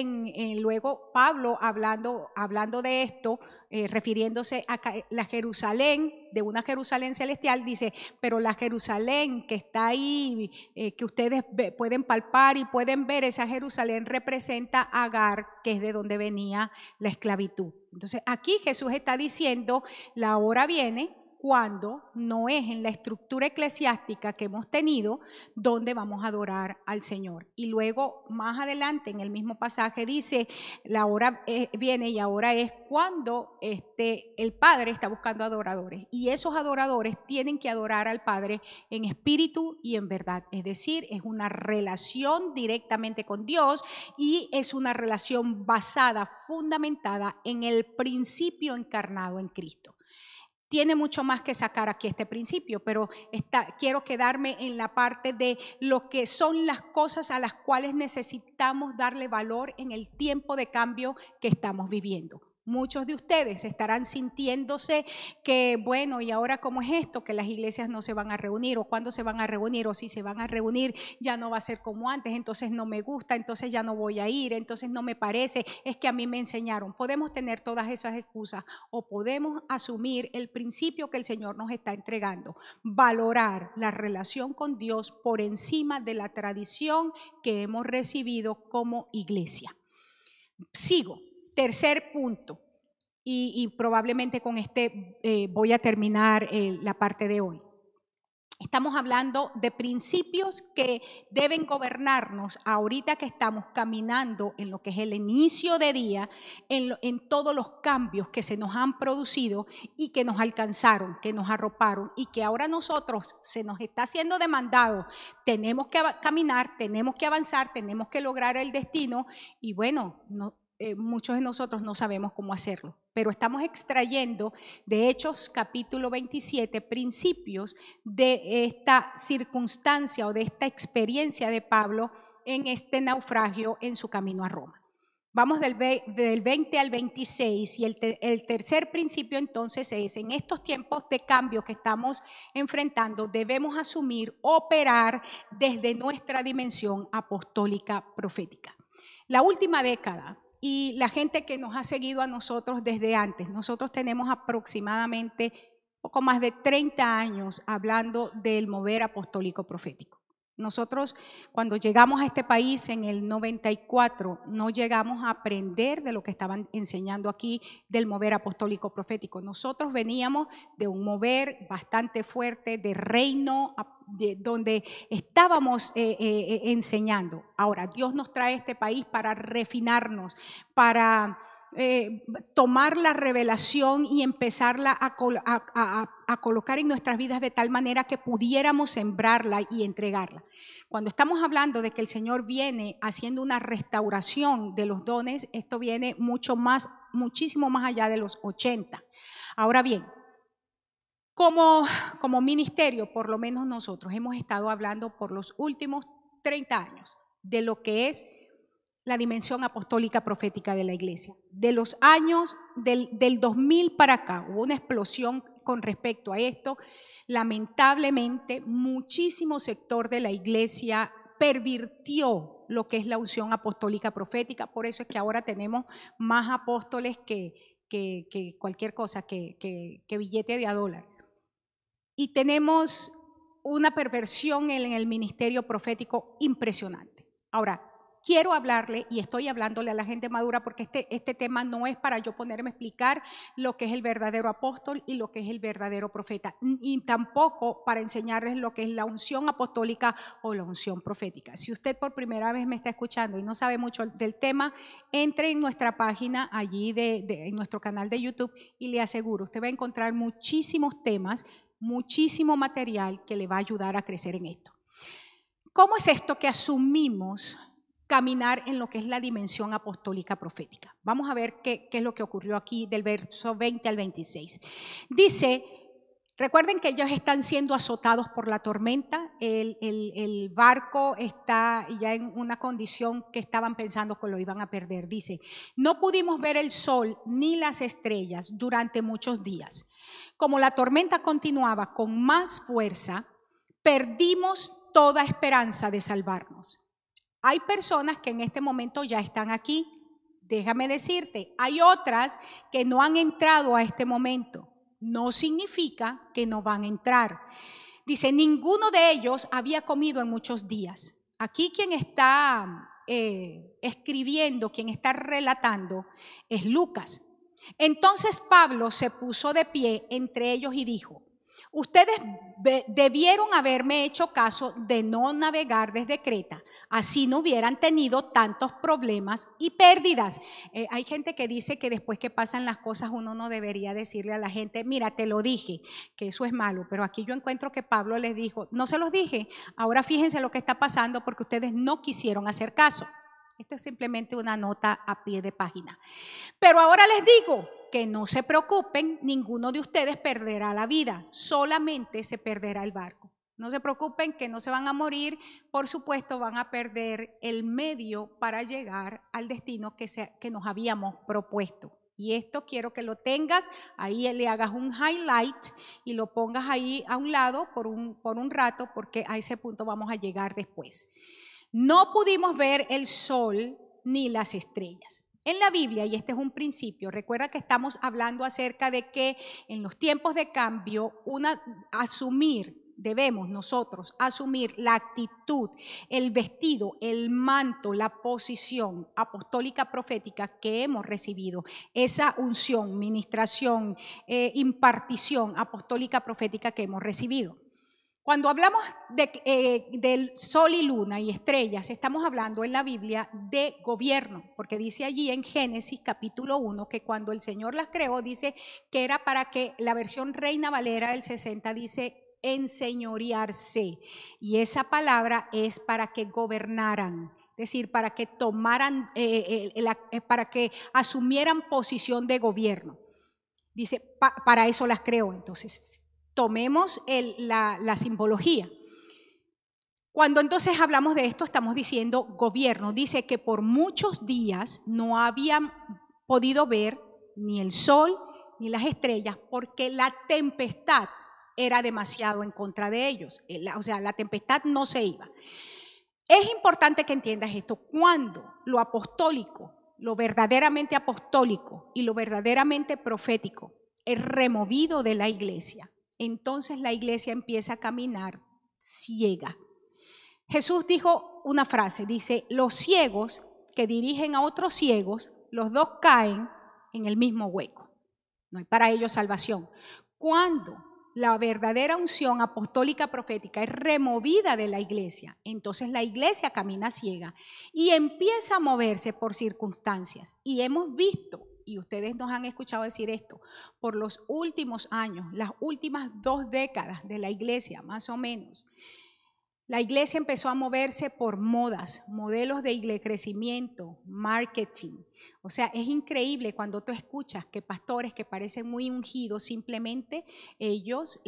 luego Pablo hablando de esto, refiriéndose a la Jerusalén, de una Jerusalén celestial, dice, pero la Jerusalén que está ahí, que ustedes pueden palpar y pueden ver, esa Jerusalén representa a Agar, que es de donde venía la esclavitud. Entonces aquí Jesús está diciendo, la hora viene cuando no es en la estructura eclesiástica que hemos tenido donde vamos a adorar al Señor. Y luego más adelante en el mismo pasaje dice, la hora viene y ahora es cuando el Padre está buscando adoradores, y esos adoradores tienen que adorar al Padre en espíritu y en verdad. Es decir, es una relación directamente con Dios, y es una relación basada, fundamentada en el principio encarnado en Cristo. Tiene mucho más que sacar aquí este principio, pero quiero quedarme en la parte de lo que son las cosas a las cuales necesitamos darle valor en el tiempo de cambio que estamos viviendo. Muchos de ustedes estarán sintiéndose que, bueno, ¿y ahora cómo es esto? Que las iglesias no se van a reunir, o cuándo se van a reunir, o si se van a reunir ya no va a ser como antes, entonces no me gusta, entonces ya no voy a ir, entonces no me parece, es que a mí me enseñaron. Podemos tener todas esas excusas, o podemos asumir el principio que el Señor nos está entregando, valorar la relación con Dios por encima de la tradición que hemos recibido como iglesia. Sigo. Tercer punto, y probablemente con voy a terminar la parte de hoy. Estamos hablando de principios que deben gobernarnos ahorita que estamos caminando en lo que es el inicio de día, en todos los cambios que se nos han producido y que nos alcanzaron, que nos arroparon, y que ahora nosotros se nos está siendo demandado. Tenemos que caminar, tenemos que avanzar, tenemos que lograr el destino, y bueno, muchos de nosotros no sabemos cómo hacerlo, pero estamos extrayendo de Hechos capítulo 27 principios de esta circunstancia o de esta experiencia de Pablo en este naufragio en su camino a Roma. Vamos del 20 al 26, y el tercer principio entonces es: en estos tiempos de cambio que estamos enfrentando, debemos asumir, operar desde nuestra dimensión apostólica profética. La última década, y la gente que nos ha seguido a nosotros desde antes, nosotros tenemos aproximadamente poco más de 30 años hablando del mover apostólico profético. Nosotros, cuando llegamos a este país en el 94, no llegamos a aprender de lo que estaban enseñando aquí del mover apostólico profético. Nosotros veníamos de un mover bastante fuerte de reino, donde estábamos enseñando. Ahora, Dios nos trae a este país para refinarnos, para tomar la revelación y empezarla a colocar en nuestras vidas de tal manera que pudiéramos sembrarla y entregarla. Cuando estamos hablando de que el Señor viene haciendo una restauración de los dones, esto viene muchísimo más allá de los 80. Ahora bien, como ministerio, por lo menos nosotros hemos estado hablando por los últimos 30 años de lo que es la dimensión apostólica profética de la iglesia. De los años del 2000 para acá hubo una explosión con respecto a esto. Lamentablemente, muchísimo sector de la iglesia pervirtió lo que es la unción apostólica profética. Por eso es que ahora tenemos más apóstoles que cualquier cosa, que billete de $1. Y tenemos una perversión en el ministerio profético impresionante. Ahora, quiero hablarle, y estoy hablándole a la gente madura, porque este tema no es para yo ponerme a explicar lo que es el verdadero apóstol y lo que es el verdadero profeta, y tampoco para enseñarles lo que es la unción apostólica o la unción profética. Si usted por primera vez me está escuchando y no sabe mucho del tema, entre en nuestra página allí en nuestro canal de YouTube, y le aseguro, usted va a encontrar muchísimos temas, muchísimo material que le va a ayudar a crecer en esto. ¿Cómo es esto que asumimos caminar en lo que es la dimensión apostólica profética? Vamos a ver qué es lo que ocurrió aquí del verso 20 al 26. Dice, recuerden que ellos están siendo azotados por la tormenta, el barco está ya en una condición que estaban pensando que lo iban a perder. Dice, no pudimos ver el sol ni las estrellas durante muchos días. Como la tormenta continuaba con más fuerza, perdimos toda esperanza de salvarnos. Hay personas que en este momento ya están aquí. Déjame decirte, hay otras que no han entrado a este momento. No significa que no van a entrar. Dice, ninguno de ellos había comido en muchos días. Aquí quien está escribiendo, quien está relatando, es Lucas. Entonces Pablo se puso de pie entre ellos y dijo, ustedes debieron haberme hecho caso de no navegar desde Creta, así no hubieran tenido tantos problemas y pérdidas. Hay gente que dice que después que pasan las cosas uno no debería decirle a la gente, mira, te lo dije, que eso es malo, pero aquí yo encuentro que Pablo les dijo, no se los dije, ahora fíjense lo que está pasando porque ustedes no quisieron hacer caso. Esto es simplemente una nota a pie de página. Pero ahora les digo que no se preocupen, ninguno de ustedes perderá la vida, solamente se perderá el barco. No se preocupen que no se van a morir, por supuesto van a perder el medio para llegar al destino que nos habíamos propuesto. Y esto quiero que lo tengas, ahí le hagas un highlight y lo pongas ahí a un lado por un rato, porque a ese punto vamos a llegar después. No pudimos ver el sol ni las estrellas. En la Biblia, y este es un principio, recuerda que estamos hablando acerca de que en los tiempos de cambio, debemos nosotros asumir la actitud, el vestido, el manto, la posición apostólica profética que hemos recibido, esa unción, ministración, impartición apostólica profética que hemos recibido. Cuando hablamos del sol y luna y estrellas, estamos hablando en la Biblia de gobierno, porque dice allí en Génesis capítulo 1 que cuando el Señor las creó, dice que era para que, la versión Reina Valera del 60 dice enseñorearse, y esa palabra es para que gobernaran, es decir, para que tomaran, para que asumieran posición de gobierno. Dice, para eso las creó. Entonces, tomemos la simbología. Cuando entonces hablamos de esto, estamos diciendo gobierno. Dice que por muchos días no habían podido ver ni el sol ni las estrellas porque la tempestad era demasiado en contra de ellos. O sea, la tempestad no se iba. Es importante que entiendas esto. Cuando lo apostólico, lo verdaderamente apostólico y lo verdaderamente profético es removido de la iglesia, entonces la iglesia empieza a caminar ciega. Jesús dijo una frase, dice, los ciegos que dirigen a otros ciegos, los dos caen en el mismo hueco. No hay para ellos salvación. Cuando la verdadera unción apostólica profética es removida de la iglesia, entonces la iglesia camina ciega y empieza a moverse por circunstancias. Y hemos visto, y ustedes nos han escuchado decir esto, por los últimos años, las últimas 2 décadas de la iglesia, más o menos, la iglesia empezó a moverse por modas, modelos de crecimiento, marketing. O sea, es increíble cuando tú escuchas que pastores que parecen muy ungidos, simplemente ellos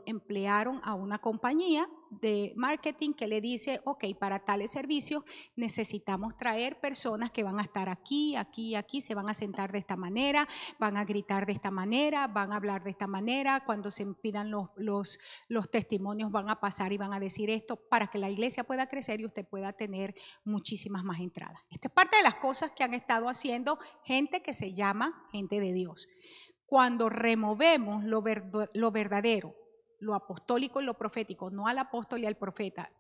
emplearon a una compañía de marketing que le dice, ok, para tales servicios necesitamos traer personas que van a estar aquí, aquí, aquí, se van a sentar de esta manera, van a gritar de esta manera, van a hablar de esta manera, cuando se pidan los testimonios van a pasar y van a decir esto, para que la iglesia pueda crecer y usted pueda tener muchísimas más entradas. Esta es parte de las cosas que han estado haciendo gente que se llama gente de Dios. Cuando removemos lo verdadero, lo apostólico y lo profético, no al apóstol y al profeta,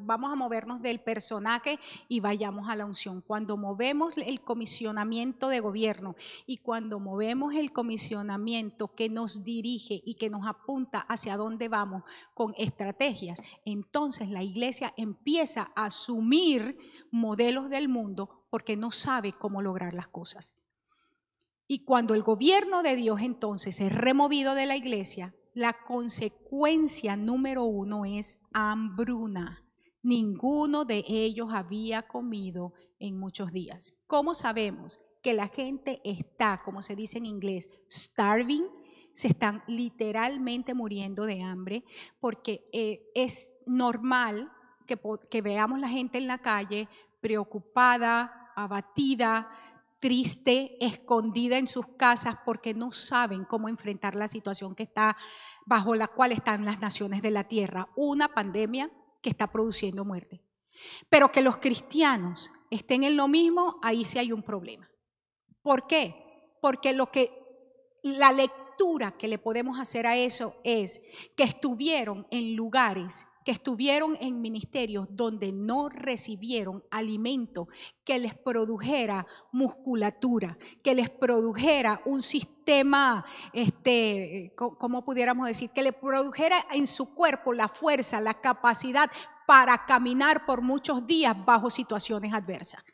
vamos a movernos del personaje y vayamos a la unción. Cuando movemos el comisionamiento de gobierno y cuando movemos el comisionamiento que nos dirige y que nos apunta hacia dónde vamos con estrategias, entonces la iglesia empieza a asumir modelos del mundo porque no sabe cómo lograr las cosas. Y cuando el gobierno de Dios entonces es removido de la iglesia, la consecuencia número 1 es hambruna. Ninguno de ellos había comido en muchos días. ¿Cómo sabemos que la gente está, como se dice en inglés, starving? Se están literalmente muriendo de hambre, porque es normal que veamos la gente en la calle preocupada, abatida, triste, escondida en sus casas porque no saben cómo enfrentar la situación que está bajo la cual están las naciones de la tierra, una pandemia que está produciendo muerte. Pero que los cristianos estén en lo mismo, ahí sí hay un problema. ¿Por qué? Porque la lectura que le podemos hacer a eso es que estuvieron en lugares, que estuvieron en ministerios donde no recibieron alimento que les produjera musculatura, que les produjera un sistema, ¿cómo pudiéramos decir? Que le produjera en su cuerpo la fuerza, la capacidad para caminar por muchos días bajo situaciones adversas.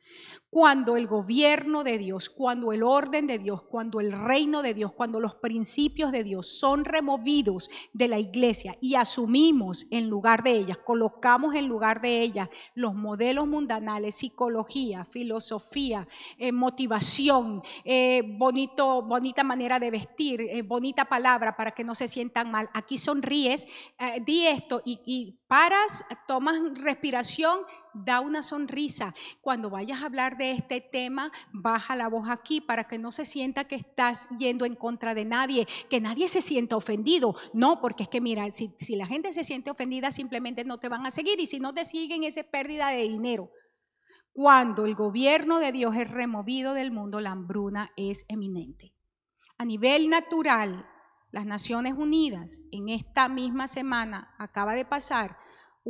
Cuando el gobierno de Dios, cuando el orden de Dios, cuando el reino de Dios, cuando los principios de Dios son removidos de la iglesia y asumimos en lugar de ellas, colocamos en lugar de ellas los modelos mundanales, psicología, filosofía, motivación, bonita manera de vestir, bonita palabra para que no se sientan mal. Aquí sonríes, di esto y paras, tomas respiración, da una sonrisa. Cuando vayas a hablar de este tema, baja la voz aquí para que no se sienta que estás yendo en contra de nadie, que nadie se sienta ofendido. No, porque es que mira, si la gente se siente ofendida, simplemente no te van a seguir, y si no te siguen, esa es pérdida de dinero. Cuando el gobierno de Dios es removido del mundo, la hambruna es eminente. A nivel natural, las Naciones Unidas en esta misma semana acaba de pasar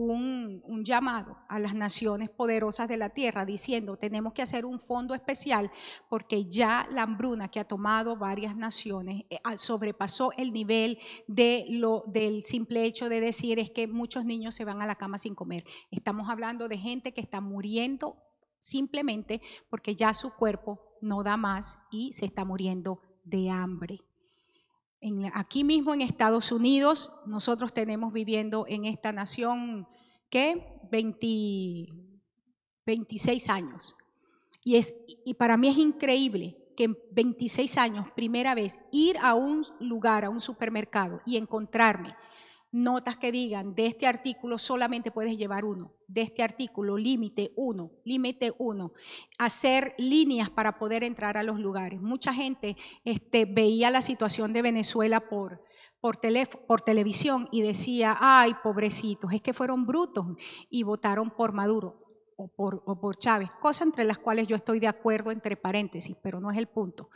un llamado a las naciones poderosas de la tierra diciendo: tenemos que hacer un fondo especial porque ya la hambruna que ha tomado varias naciones sobrepasó el nivel del simple hecho de decir es que muchos niños se van a la cama sin comer. Estamos hablando de gente que está muriendo simplemente porque ya su cuerpo no da más y se está muriendo de hambre. Aquí mismo en Estados Unidos, nosotros tenemos viviendo en esta nación, ¿qué? 26 años. Y para mí es increíble que en 26 años, primera vez, ir a un lugar, a un supermercado y encontrarme notas que digan: de este artículo solamente puedes llevar uno, de este artículo límite uno, hacer líneas para poder entrar a los lugares. Mucha gente veía la situación de Venezuela por televisión y decía: ay, pobrecitos, es que fueron brutos y votaron por Maduro o por Chávez, cosas entre las cuales yo estoy de acuerdo entre paréntesis, pero no es el punto.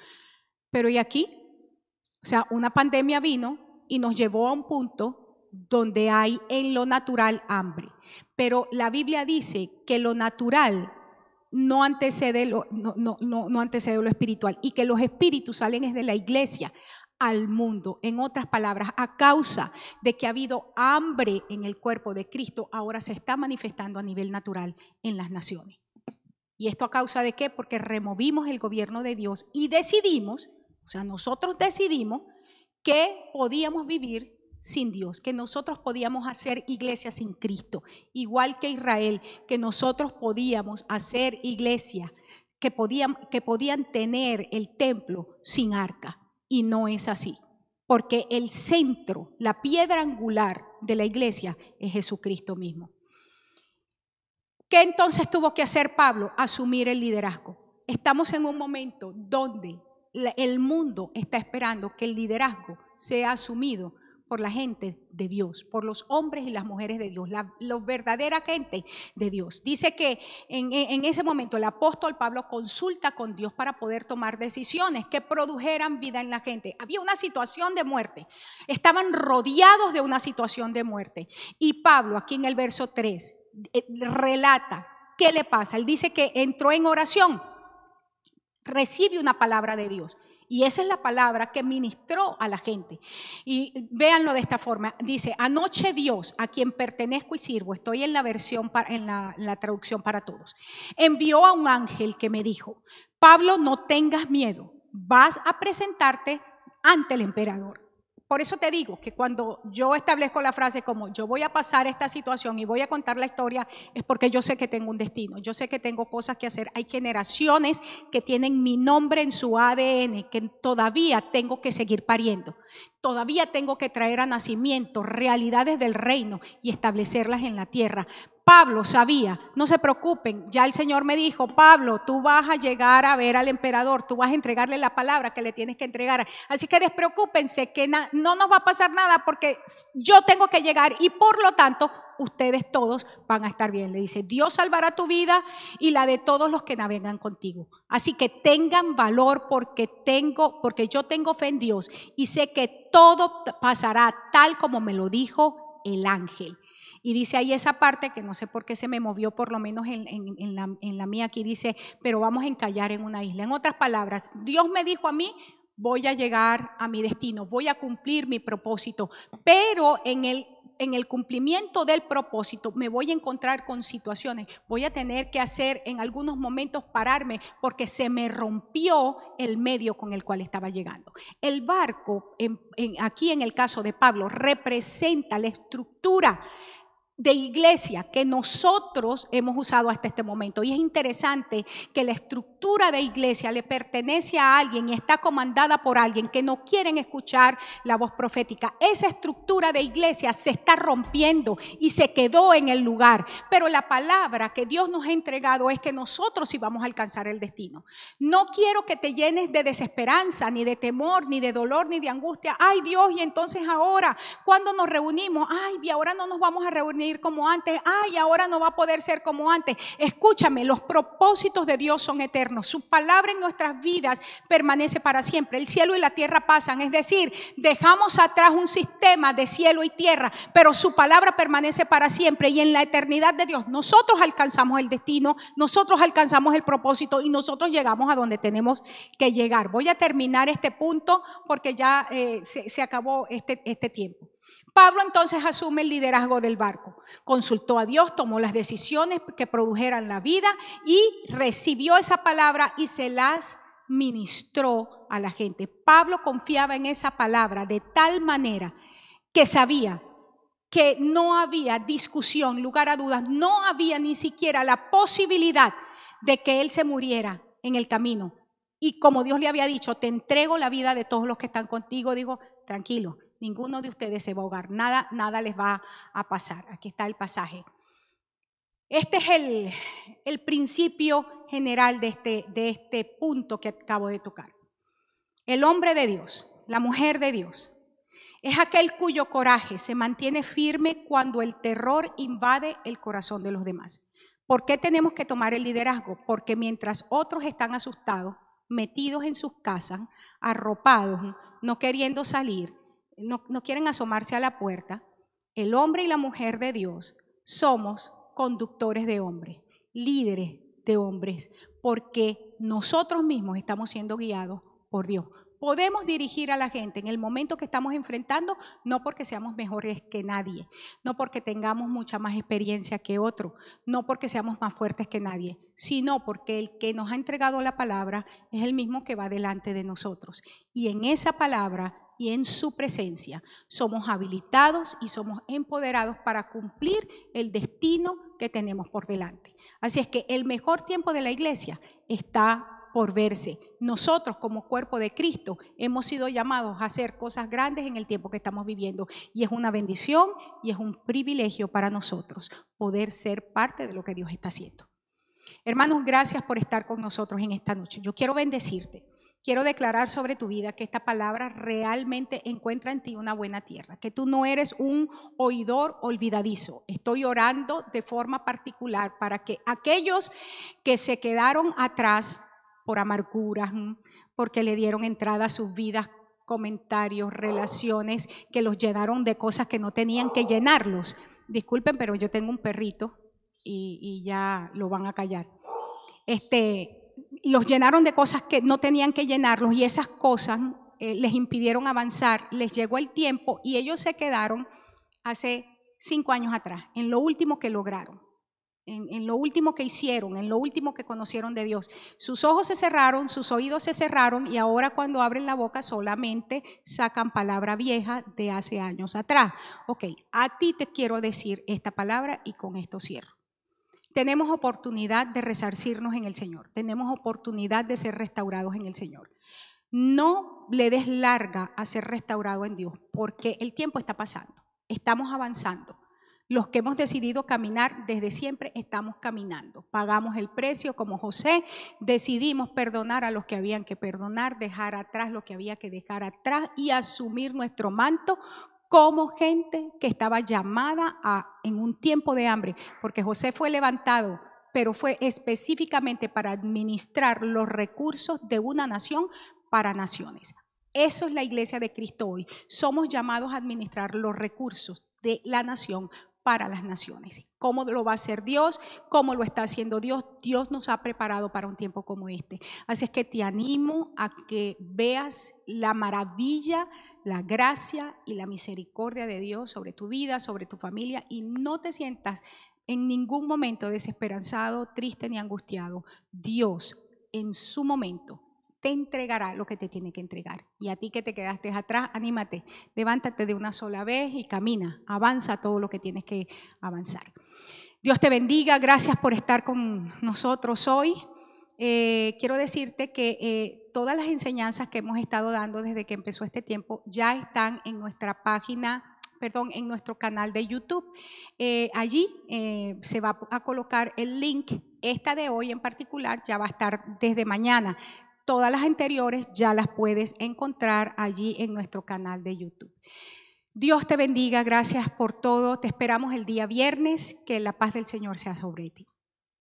Pero ¿y aquí? O sea, una pandemia vino y nos llevó a un punto donde hay en lo natural hambre, pero la Biblia dice que lo natural no antecede no antecede lo espiritual, y que los espíritus salen desde la iglesia al mundo. En otras palabras, a causa de que ha habido hambre en el cuerpo de Cristo, ahora se está manifestando a nivel natural en las naciones. ¿Y esto a causa de qué? Porque removimos el gobierno de Dios y decidimos, o sea, nosotros decidimos que podíamos vivir sin Dios, que nosotros podíamos hacer iglesia sin Cristo, igual que Israel, que nosotros podíamos hacer iglesia, que podían tener el templo sin arca, y no es así. porque el centro, la piedra angular de la iglesia es Jesucristo mismo. ¿Qué entonces tuvo que hacer Pablo? Asumir el liderazgo. Estamos en un momento donde el mundo está esperando que el liderazgo sea asumido por la gente de Dios, por los hombres y las mujeres de Dios, la verdadera gente de Dios. Dice que en ese momento el apóstol Pablo consulta con Dios para poder tomar decisiones que produjeran vida en la gente. Había una situación de muerte, estaban rodeados de una situación de muerte. Y Pablo, aquí en el verso 3, relata qué le pasa. Él dice que entró en oración, recibe una palabra de Dios. Y esa es la palabra que ministró a la gente. Y véanlo de esta forma. Dice, anoche Dios, a quien pertenezco y sirvo, estoy en la versión, en la traducción para todos, envió a un ángel que me dijo, Pablo, no tengas miedo, vas a presentarte ante el emperador. Por eso te digo que cuando yo establezco la frase como yo voy a pasar esta situación y voy a contar la historia, es porque yo sé que tengo un destino, yo sé que tengo cosas que hacer. Hay generaciones que tienen mi nombre en su ADN, que todavía tengo que seguir pariendo. Todavía tengo que traer a nacimiento realidades del reino y establecerlas en la tierra. Pablo sabía, no se preocupen, ya el Señor me dijo, Pablo, tú vas a llegar a ver al emperador, tú vas a entregarle la palabra que le tienes que entregar. Así que despreocúpense que no nos va a pasar nada porque yo tengo que llegar y por lo tanto ustedes todos van a estar bien. Le dice, Dios salvará tu vida y la de todos los que navegan contigo. Así que tengan valor porque yo tengo fe en Dios y sé que todo pasará tal como me lo dijo el ángel. Y dice ahí esa parte que no sé por qué se me movió, por lo menos en la mía aquí dice, pero vamos a encallar en una isla. En otras palabras, Dios me dijo a mí, voy a llegar a mi destino, voy a cumplir mi propósito, pero en el cumplimiento del propósito me voy a encontrar con situaciones, voy a tener que hacer en algunos momentos pararme porque se me rompió el medio con el cual estaba llegando. El barco, aquí en el caso de Pablo, representa la estructura de iglesia que nosotros hemos usado hasta este momento. Y es interesante que la estructura de iglesia le pertenece a alguien y está comandada por alguien que no quieren escuchar la voz profética. Esa estructura de iglesia se está rompiendo y se quedó en el lugar. Pero la palabra que Dios nos ha entregado es que nosotros sí vamos a alcanzar el destino. No quiero que te llenes de desesperanza, ni de temor, ni de dolor, ni de angustia. Ay Dios, y entonces ahora, ¿cuándo nos reunimos? Ay, y ahora no nos vamos a reunir como antes. Ay, ahora no va a poder ser como antes. Escúchame, los propósitos de Dios son eternos. Su palabra en nuestras vidas permanece para siempre. El cielo y la tierra pasan, es decir, dejamos atrás un sistema de cielo y tierra, pero su palabra permanece para siempre. Y en la eternidad de Dios nosotros alcanzamos el destino, nosotros alcanzamos el propósito y nosotros llegamos a donde tenemos que llegar. Voy a terminar este punto porque ya se acabó este tiempo. Pablo entonces asume el liderazgo del barco, consultó a Dios, tomó las decisiones que produjeran la vida y recibió esa palabra y se las ministró a la gente. Pablo confiaba en esa palabra de tal manera que sabía que no había discusión, lugar a dudas, no había ni siquiera la posibilidad de que él se muriera en el camino. Y como Dios le había dicho, te entrego la vida de todos los que están contigo, digo, tranquilo. Ninguno de ustedes se va a ahogar, nada les va a pasar. Aquí está el pasaje. Este es el principio general de este punto que acabo de tocar. El hombre de Dios, la mujer de Dios, es aquel cuyo coraje se mantiene firme cuando el terror invade el corazón de los demás. ¿Por qué tenemos que tomar el liderazgo? Porque mientras otros están asustados, metidos en sus casas, arropados, no queriendo salir, no quieren asomarse a la puerta, el hombre y la mujer de Dios somos conductores de hombres, líderes de hombres, porque nosotros mismos estamos siendo guiados por Dios. Podemos dirigir a la gente en el momento que estamos enfrentando, no porque seamos mejores que nadie, no porque tengamos mucha más experiencia que otro, no porque seamos más fuertes que nadie, sino porque el que nos ha entregado la palabra es el mismo que va delante de nosotros. Y en esa palabra y en su presencia somos habilitados y somos empoderados para cumplir el destino que tenemos por delante. Así es que el mejor tiempo de la iglesia está por verse. Nosotros como cuerpo de Cristo hemos sido llamados a hacer cosas grandes en el tiempo que estamos viviendo y es una bendición y es un privilegio para nosotros poder ser parte de lo que Dios está haciendo. Hermanos, gracias por estar con nosotros en esta noche. Yo quiero bendecirte. Quiero declarar sobre tu vida que esta palabra realmente encuentra en ti una buena tierra, que tú no eres un oidor olvidadizo. Estoy orando de forma particular para que aquellos que se quedaron atrás por amarguras, porque le dieron entrada a sus vidas, comentarios, relaciones que los llenaron de cosas que no tenían que llenarlos. Disculpen, pero yo tengo un perrito y ya lo van a callar. Los llenaron de cosas que no tenían que llenarlos y esas cosas les impidieron avanzar. Les llegó el tiempo y ellos se quedaron hace 5 años atrás, en lo último que lograron, en lo último que hicieron, en lo último que conocieron de Dios. Sus ojos se cerraron, sus oídos se cerraron y ahora cuando abren la boca solamente sacan palabra vieja de hace años atrás. Ok, a ti te quiero decir esta palabra y con esto cierro. Tenemos oportunidad de resarcirnos en el Señor. Tenemos oportunidad de ser restaurados en el Señor. No le des larga a ser restaurado en Dios, porque el tiempo está pasando. Estamos avanzando. Los que hemos decidido caminar desde siempre estamos caminando. Pagamos el precio como José. Decidimos perdonar a los que habían que perdonar, dejar atrás lo que había que dejar atrás y asumir nuestro manto como gente que estaba llamada en un tiempo de hambre, porque José fue levantado, pero fue específicamente para administrar los recursos de una nación para naciones. Eso es la iglesia de Cristo hoy. Somos llamados a administrar los recursos de la nación para las naciones. ¿Cómo lo va a hacer Dios? ¿Cómo lo está haciendo Dios? Dios nos ha preparado para un tiempo como este. Así es que te animo a que veas la maravilla, la gracia y la misericordia de Dios sobre tu vida, sobre tu familia y no te sientas en ningún momento desesperanzado, triste ni angustiado. Dios en su momento te entregará lo que te tiene que entregar. Y a ti que te quedaste atrás, anímate, levántate de una sola vez y camina, avanza todo lo que tienes que avanzar. Dios te bendiga, gracias por estar con nosotros hoy. Quiero decirte que todas las enseñanzas que hemos estado dando desde que empezó este tiempo ya están en nuestra página, en nuestro canal de YouTube. Allí se va a colocar el link. Esta de hoy en particular ya va a estar desde mañana. Todas las anteriores ya las puedes encontrar allí en nuestro canal de YouTube. Dios te bendiga, gracias por todo. Te esperamos el día viernes. Que la paz del Señor sea sobre ti.